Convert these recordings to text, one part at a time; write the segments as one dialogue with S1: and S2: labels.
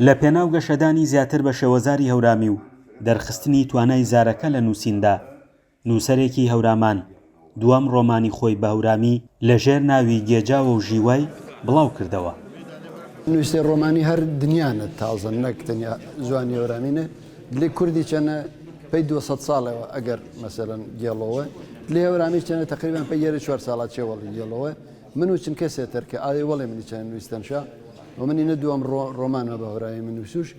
S1: لە پێناو گەشەدانی زیاتر بە شێوەزاری هەورامی و دەرخستنی توانای زارەکە لە نووسیندا، نووسەرێکی هەورامان دووەم ڕۆمانی خۆی بە هەورامی لەژێر ناوی گێجاوە و ژیوای بڵاو کردەوە.
S2: نووسێ ڕۆمانی هەر دنیاە تازە نەک تەنیا زوانی هەورامینە لێ کوردی چەنە پێی 200 ساڵەوە ئەگەر مەسەرەن گێڵەوە لێ هەورامی چەنە تقریبان پێی 4 ساڵات چێوەڵی گێڵەوە من و چن کەسێتەر کە ئاوی وەڵێ منی چەند نوویستەنشا و منینە دووەم ڕۆمانە بە هەورامی من نووسوش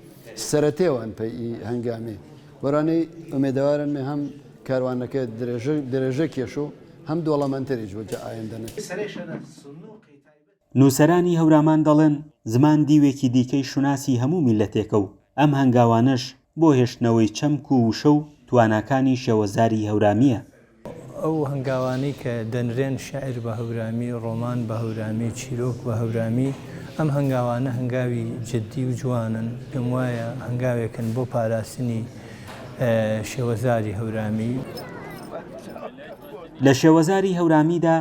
S2: سەرەتێوان پێی هەنگامی وەرانەی ئومێدەوارن مێ هەم کاروانەکە درێژە کێشۆ هەم دۆڵەمەندتەریش وەجە ئایندەنە.
S1: نووسەرانی هەورامان دەڵێن زمان دیوێکی دیکەی شوناسی هەموو میلەتێکە و ئەم هەنگاوانەش بۆ هێشتنەوەی چەمک و وشە و تواناکانی شێوەزاری هەورامیە.
S3: ئەو هەنگاوانەی کە دەنرێن شاعر بە هەورامی، ڕۆمان بە هەورامی، چیرۆک بە هەورامی، ئەم هەنگاوانە هەنگاوی جددی و جوانن، پێم وایە هەنگاوێکن بۆ پاراستنی شێوەزاری هەورامی.
S1: لە شێوەزاری هەورامیدا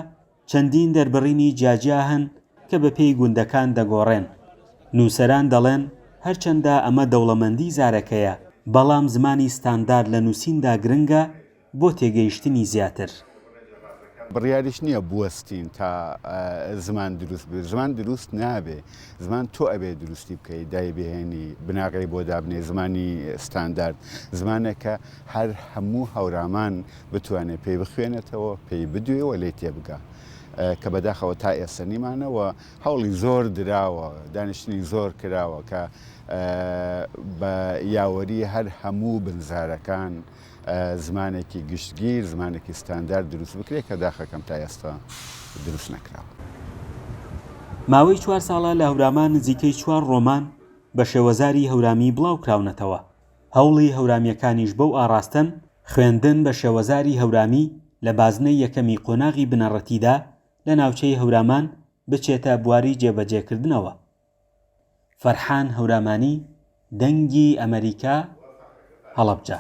S1: چەندین دەربڕینی جیاجیا هەن کە بە پێی گوندەکان دەگۆڕێن. نووسەران دەڵێن هەرچەندە ئەمە دەوڵەمەندی زارەکەیە، بەڵام زمانی ستاندارد لە نووسیندا گرنگە بۆ تێگەیشتنی زیاتر.
S4: بڕیاریش نییە بوەستین تا زمان دروست بێت. زمان دروست نابێ، زمان تۆ ئەبێ دروستی بکەیت دایبێنی بناغی بۆ دابنێ زمانی ستاندارد، زمانێکە هەر هەموو هەورامان بتوانێت پێی بخوێنێتەوە، پێی بدوێەوە لێ تێبگا کە بەداخەوە تا ئێستا نیمانەوە هەوڵی زۆر دراوە، دانیشتنی زۆر کراوە کە بە یاوەری هەر هەموو بنزارەکان زمانێکی گشتگیر، زمانێکی ستاندارد دروست بکرێت کە داخەکەم تا ئێستا دروست نەکراوە.
S1: ماوەی 4 ساڵە لە هەورامان نزیکەی 4 ڕۆمان بە شێوەزاری هەورامی بڵاو کراونەتەوە. هەوڵی هەورامیەکانیش بەو ئاڕاستن خوێندن بە شێوەزاری هەورامی لە بازنەی یەکەمی قۆناغی بنەڕەتیدا لە ناوچەی هەورامان بچێتە بواری جێبەجێکردنەوە. فەرحان هەورامانی، دەنگی ئەمریکا، هەڵەبجە.